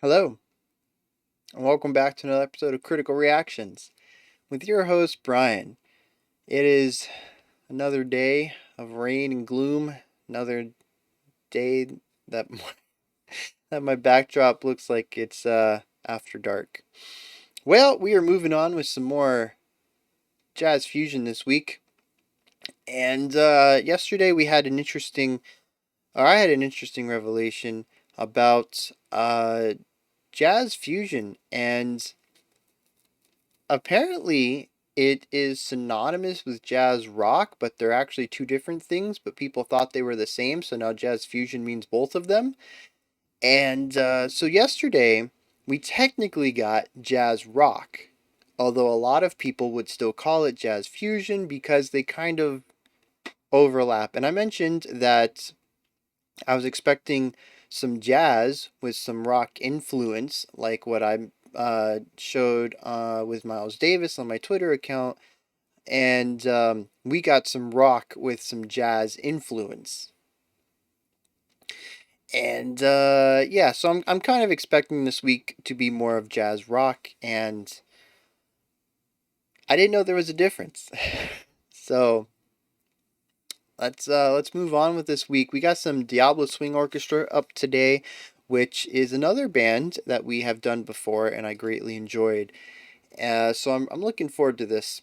Hello, and welcome back to another episode of Critical Reactions with your host, Bryan. It is another day of rain and gloom, another day that that my backdrop looks like it's after dark. Well, we are moving on with some more jazz fusion this week. And yesterday we had I had an interesting revelation about jazz fusion, and apparently it is synonymous with jazz rock, but they're actually two different things, but people thought they were the same, so now jazz fusion means both of them. And so yesterday, we technically got jazz rock, although a lot of people would still call it jazz fusion because they kind of overlap. And I mentioned that I was expecting some jazz with some rock influence, like what I showed with Miles Davis on my Twitter account, and we got some rock with some jazz influence. And yeah, so I'm kind of expecting this week to be more of jazz rock, and I didn't know there was a difference. So let's move on with this week. We got some Diablo Swing Orchestra up today, which is another band that we have done before, and I greatly enjoyed. So I'm looking forward to this.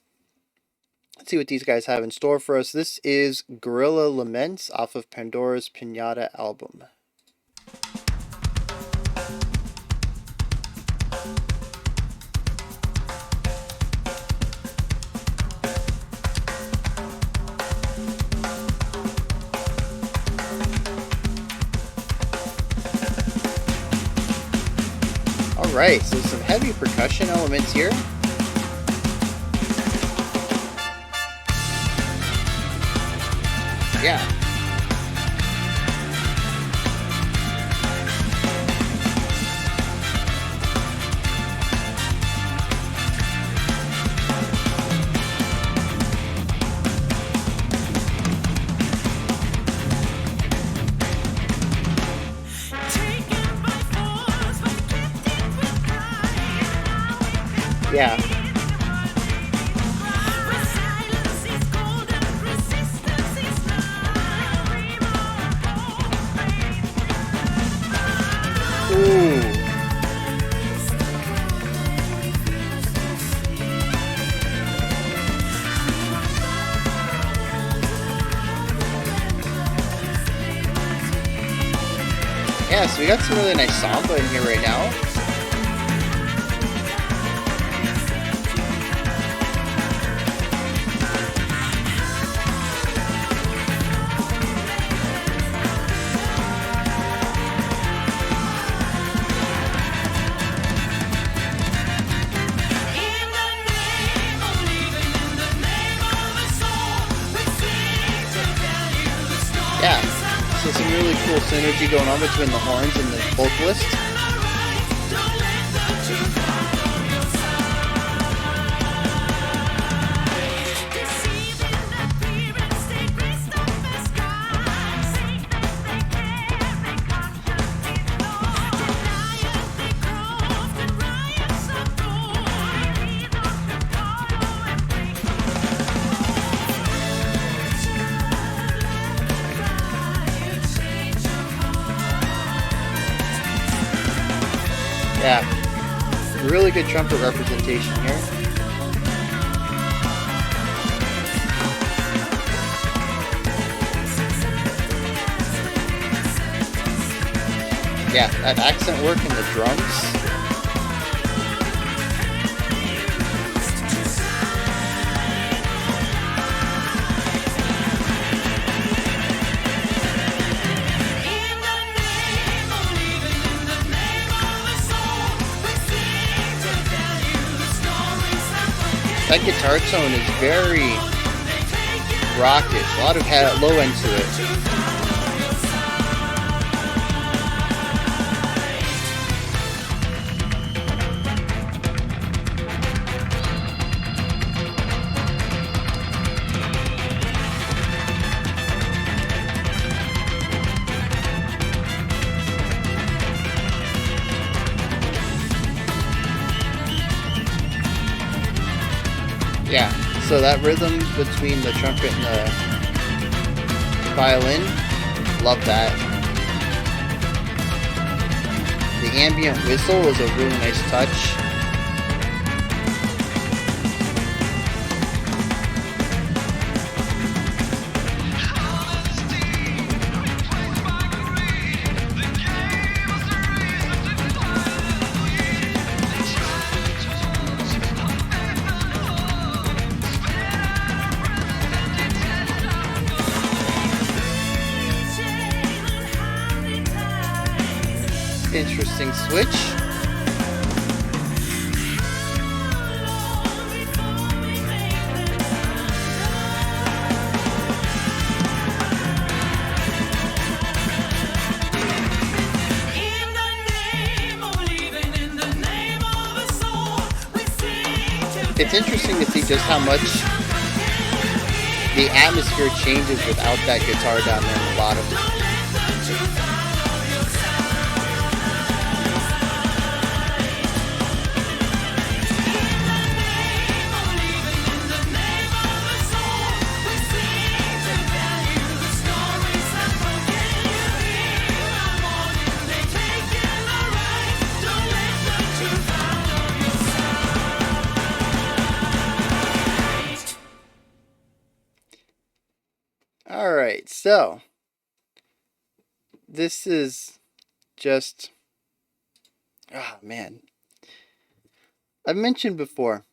Let's see what these guys have in store for us. This is Guerrilla Laments off of Pandora's Pinata album. Alright, so some heavy percussion elements here. Yeah. Yeah. Ooh. Yeah, so we got some really nice samba in here right now. Yeah, so some really cool synergy going on between the horns and the vocalist. Yeah, really good trumpet representation here. Yeah, that accent work in the drums. That guitar tone is very rockish, a lot of low end to it. Yeah. So that rhythm between the trumpet and the violin, love that. The ambient whistle was a really nice touch. Interesting switch. It's interesting to see just how much the atmosphere changes without that guitar down there in the bottom. All right, so this is just, oh man. I've mentioned before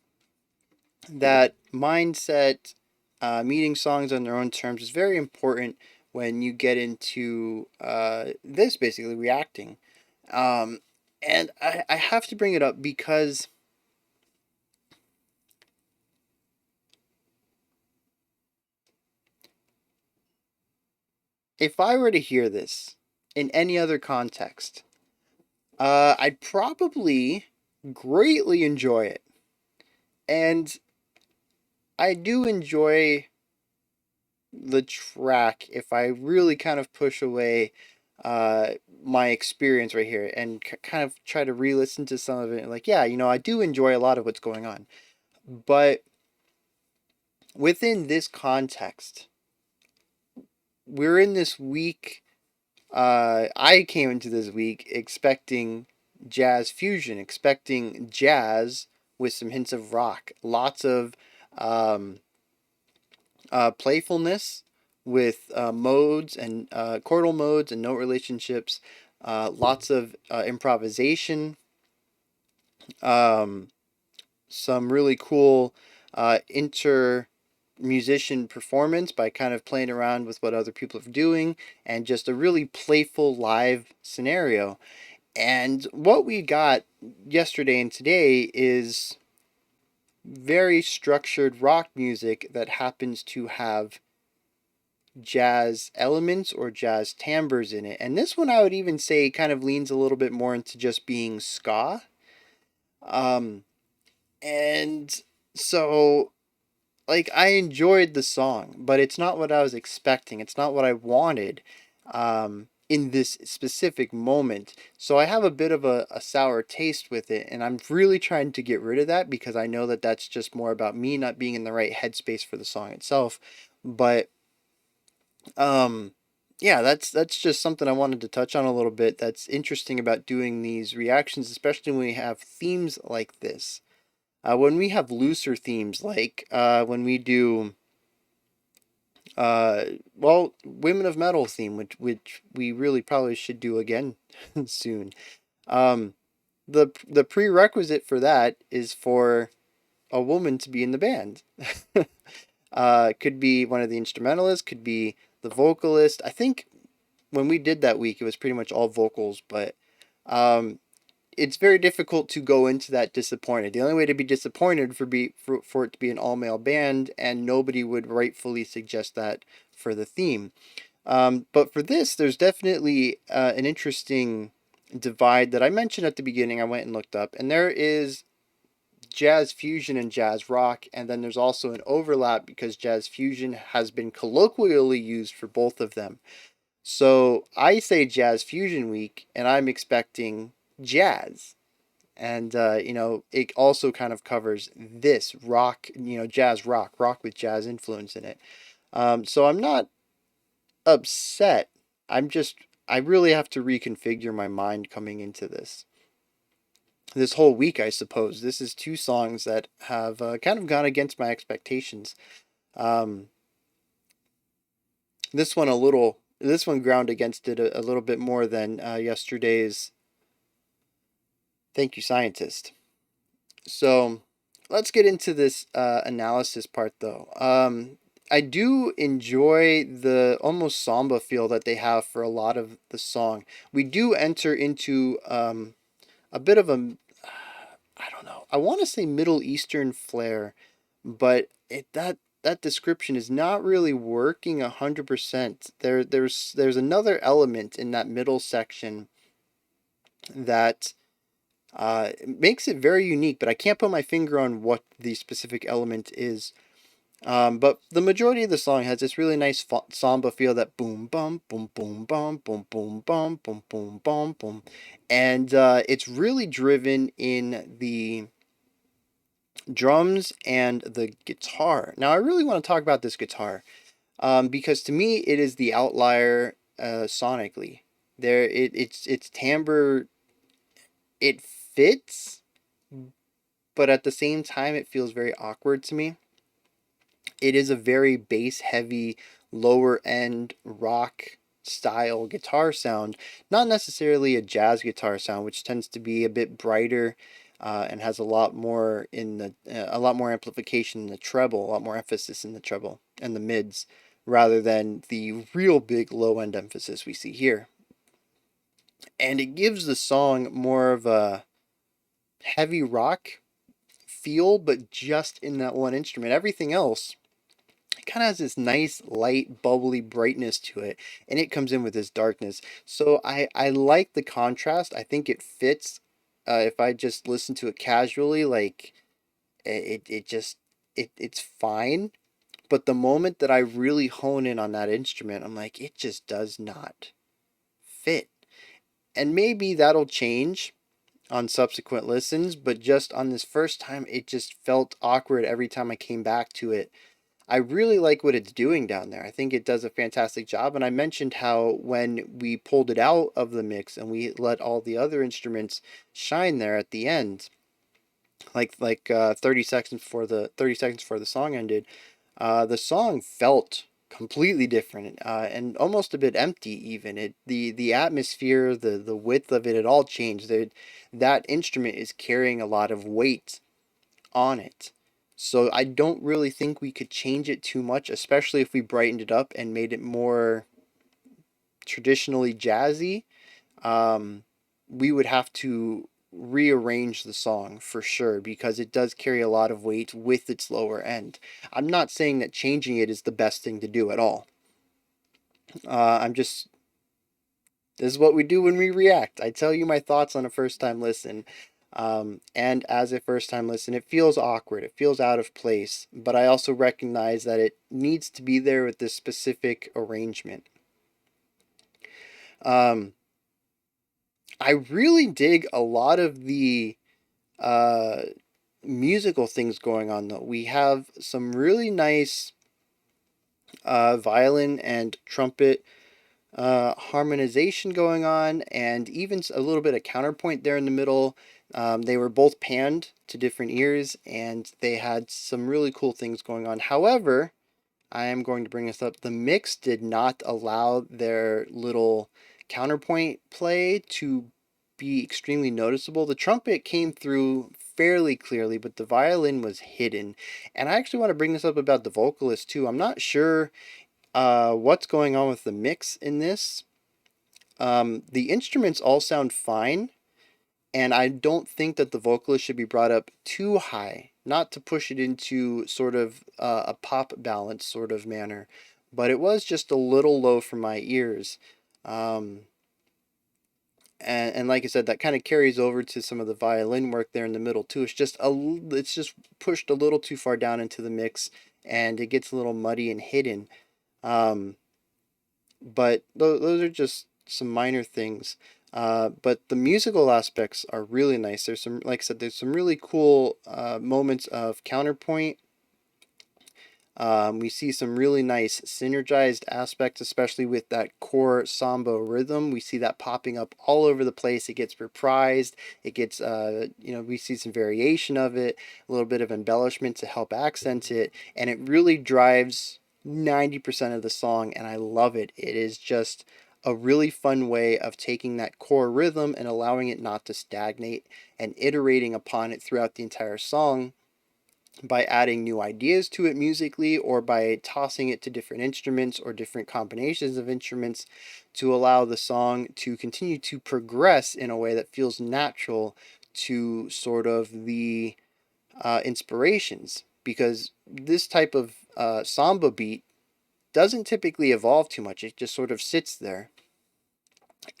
that mindset, meeting songs on their own terms is very important when you get into this, basically reacting. Um, and I have to bring it up because if I were to hear this in any other context, I'd probably greatly enjoy it. And I do enjoy the track if I really kind of push away uh, my experience right here and kind of try to re-listen to some of it. Like, yeah, I do enjoy a lot of what's going on, but within this context, we're in this week. I came into this week expecting jazz fusion, expecting jazz with some hints of rock, lots of um, playfulness with modes and chordal modes and note relationships, lots of improvisation, um, some really cool inter musician performance by kind of playing around with what other people are doing, and just a really playful live scenario. And what we got yesterday and today is very structured rock music that happens to have jazz elements or jazz timbres in it. And this one I would even say kind of leans a little bit more into just being ska. Um, and so like I enjoyed the song, but it's not what I was expecting. It's not what I wanted in this specific moment. So I have a bit of a sour taste with it, and I'm really trying to get rid of that because I know that that's just more about me not being in the right headspace for the song itself. But um yeah, that's just something I wanted to touch on a little bit. That's interesting about doing these reactions, especially when we have themes like this. When we have looser themes, like when we do, uh, well, Women of Metal theme, which we really probably should do again soon. Um, the prerequisite for that is for a woman to be in the band. Could be one of the instrumentalists, could be the vocalist. I think when we did that week, it was pretty much all vocals, but um, it's very difficult to go into that disappointed. The only way to be disappointed for it to be an all male band, and nobody would rightfully suggest that for the theme. But for this, there's definitely an interesting divide that I mentioned at the beginning. I went and looked up, and there is jazz fusion and jazz rock, and then there's also an overlap because jazz fusion has been colloquially used for both of them. So I say Jazz Fusion Week, and I'm expecting jazz. And it also kind of covers this rock, jazz rock, rock with jazz influence in it. So I'm not upset. I'm just I really have to reconfigure my mind coming into this whole week, I suppose. This is two songs that have kind of gone against my expectations. Um, this one ground against it a little bit more than yesterday's Thank You Scientist. So let's get into this analysis part though. I do enjoy the almost samba feel that they have for a lot of the song. We do enter into a bit of a, I don't know, I want to say Middle Eastern flair, but that description is not really working 100%. There's another element in that middle section that makes it very unique, but I can't put my finger on what the specific element is. But the majority of the song has this really nice samba feel, that boom bum boom boom bum boom boom bum boom boom bum boom, and it's really driven in the drums and the guitar. Now I really want to talk about this guitar, because to me it is the outlier sonically. It's timbre, it fits, but at the same time it feels very awkward to me. It is a very bass heavy, lower end rock style guitar sound, not necessarily a jazz guitar sound, which tends to be a bit brighter and has a lot more a lot more amplification in the treble, a lot more emphasis in the treble and the mids, rather than the real big low end emphasis we see here. And it gives the song more of a heavy rock feel, but just in that one instrument. Everything else kind of has this nice light bubbly brightness to it, and it comes in with this darkness. So I like the contrast. I think it fits. If I just listen to it casually, like it just it's fine. But the moment that I really hone in on that instrument, I'm like, it just does not fit. And maybe that'll change on subsequent listens, but just on this first time, it just felt awkward every time I came back to it. I really like what it's doing down there. I think it does a fantastic job. And I mentioned how when we pulled it out of the mix and we let all the other instruments shine there at the end, like 30 seconds before the song ended, the song felt completely different and almost a bit empty. Even the atmosphere, the width of it all changed. That instrument is carrying a lot of weight on it. So I don't really think we could change it too much, especially if we brightened it up and made it more traditionally jazzy. Um, we would have to rearrange the song for sure, because it does carry a lot of weight with its lower end. I'm not saying that changing it is the best thing to do at all. I'm just This is what we do when we react. I tell you my thoughts on a first time listen. And as a first time listen, it feels awkward. It feels out of place. But I also recognize that it needs to be there with this specific arrangement. Um, I really dig a lot of the uh, musical things going on, though. We have some really nice violin and trumpet harmonization going on, and even a little bit of counterpoint there in the middle. They were both panned to different ears, and they had some really cool things going on. However, I am going to bring this up. The mix did not allow their little counterpoint play to be extremely noticeable. The trumpet came through fairly clearly, but the violin was hidden. And I actually want to bring this up about the vocalist too. I'm not sure what's going on with the mix in this. The instruments all sound fine, and I don't think that the vocalist should be brought up too high, not to push it into sort of a pop balance sort of manner, but it was just a little low for my ears. Um, and like I said, that kind of carries over to some of the violin work there in the middle too. It's just pushed a little too far down into the mix, and it gets a little muddy and hidden. Um, but those are just some minor things. But the musical aspects are really nice. There's some, like I said, there's some really cool moments of counterpoint. We see some really nice synergized aspects, especially with that core samba rhythm. We see that popping up all over the place. It gets reprised. It gets, we see some variation of it, a little bit of embellishment to help accent it, and it really drives 90% of the song, and I love it. It is just a really fun way of taking that core rhythm and allowing it not to stagnate and iterating upon it throughout the entire song by adding new ideas to it musically or by tossing it to different instruments or different combinations of instruments to allow the song to continue to progress in a way that feels natural to sort of the inspirations. Because this type of samba beat doesn't typically evolve too much, it just sort of sits there,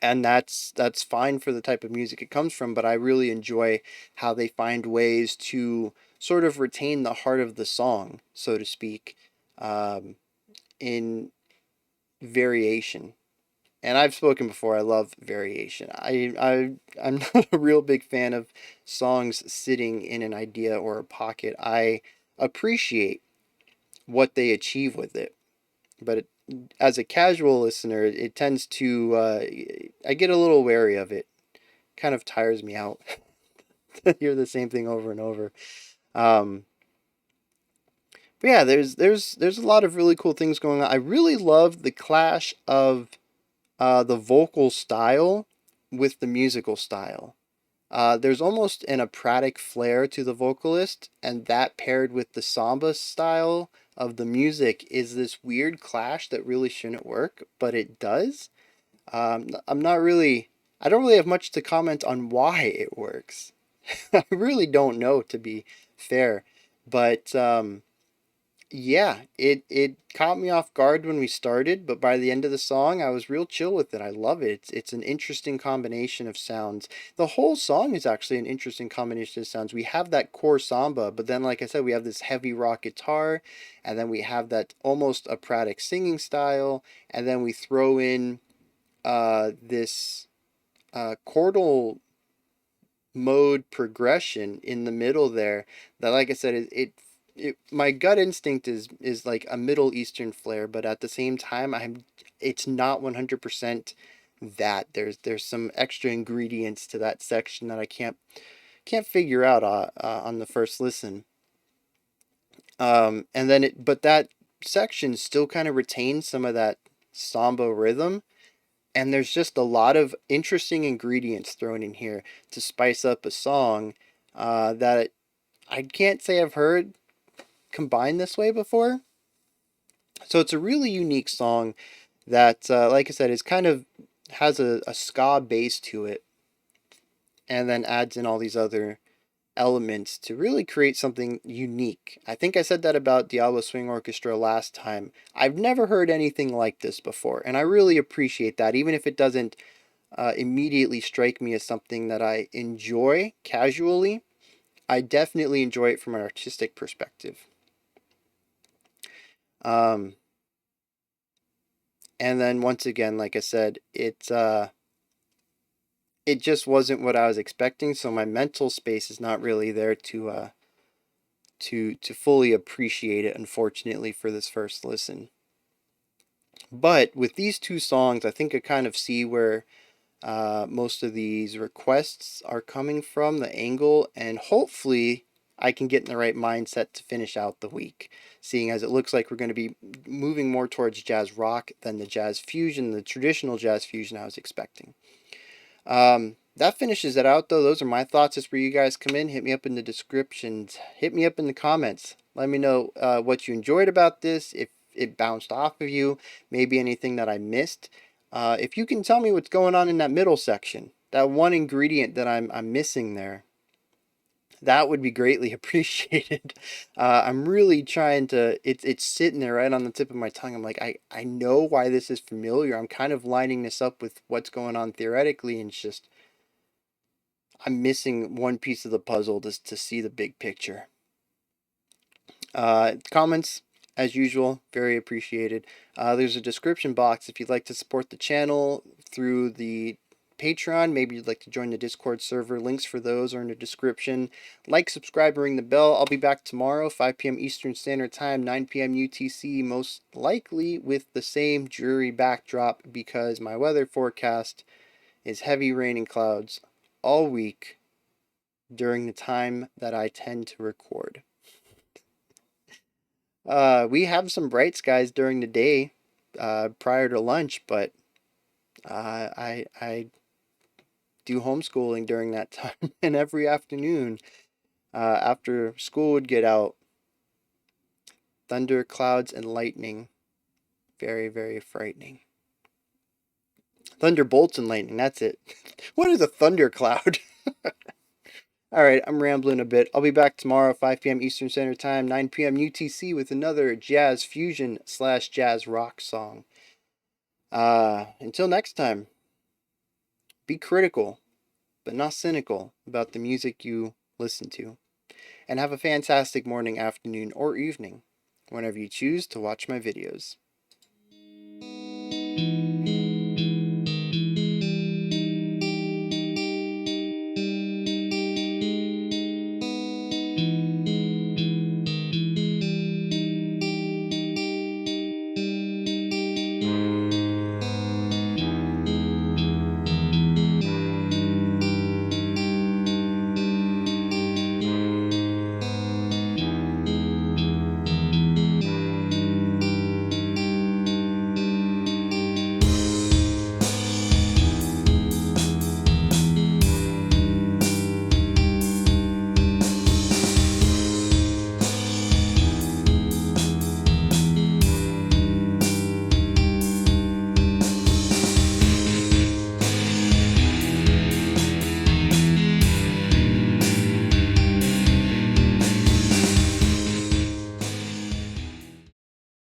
and that's fine for the type of music it comes from, but I really enjoy how they find ways to sort of retain the heart of the song, so to speak, um, in variation. And I've spoken before, I love variation. I'm not a real big fan of songs sitting in an idea or a pocket. I appreciate what they achieve with it, but as a casual listener, it tends to I get a little wary of it. Kind of tires me out to hear the same thing over and over. Um, but yeah, there's a lot of really cool things going on. I really love the clash of the vocal style with the musical style. There's almost an operatic flair to the vocalist, and that paired with the samba style of the music is this weird clash that really shouldn't work, but it does. I'm not really, I don't really have much to comment on why it works. I really don't know, to be fair, but yeah, it caught me off guard when we started, but by the end of the song, I was real chill with it. I love it. It's an interesting combination of sounds. The whole song is actually an interesting combination of sounds. We have that core samba, but then, like I said, we have this heavy rock guitar, and then we have that almost operatic singing style, and then we throw in this chordal mode progression in the middle there that, like I said, my gut instinct is like a Middle Eastern flair, but at the same time it's not 100% that. There's some extra ingredients to that section that I can't figure out on the first listen. And then but that section still kind of retains some of that samba rhythm, and there's just a lot of interesting ingredients thrown in here to spice up a song that I can't say I've heard combined this way before. So it's a really unique song that, like I said, is kind of has a ska base to it, and then adds in all these other elements to really create something unique. I think I said that about Diablo Swing Orchestra last time. I've never heard anything like this before, and I really appreciate that, even if it doesn't immediately strike me as something that I enjoy casually. I definitely enjoy it from an artistic perspective. Um, and then once again, like I said, it just wasn't what I was expecting, so my mental space is not really there to fully appreciate it, unfortunately, for this first listen. But with these two songs, I think I kind of see where most of these requests are coming from, the angle, and hopefully I can get in the right mindset to finish out the week, seeing as it looks like we're going to be moving more towards jazz rock than the jazz fusion, the traditional jazz fusion I was expecting. That finishes it out, though. Those are my thoughts. As where you guys come in, hit me up in the descriptions, hit me up in the comments. Let me know what you enjoyed about this, if it bounced off of you, maybe anything that I missed. If you can tell me what's going on in that middle section, that one ingredient that I'm missing there, that would be greatly appreciated. I'm really trying to. It's sitting there right on the tip of my tongue. I'm like, I know why this is familiar. I'm kind of lining this up with what's going on theoretically, and it's just I'm missing one piece of the puzzle to see the big picture. Comments, as usual, very appreciated. There's a description box if you'd like to support the channel through the Patreon, maybe you'd like to join the Discord server. Links for those are in the description. Like, subscribe, ring the bell. I'll be back tomorrow, 5 p.m. Eastern Standard Time, 9 p.m. UTC, most likely with the same dreary backdrop because my weather forecast is heavy rain and clouds all week during the time that I tend to record. We have some bright skies during the day prior to lunch, but I do homeschooling during that time, and every afternoon after school would get out, thunder, clouds, and lightning. Very, very frightening. Thunderbolts and lightning, that's it. What is a thundercloud? All right, I'm rambling a bit. I'll be back tomorrow, 5 p.m. Eastern Standard Time, 9 p.m. UTC with another jazz fusion / jazz rock song. Until next time, be critical, but not cynical about the music you listen to. And have a fantastic morning, afternoon, or evening, whenever you choose to watch my videos.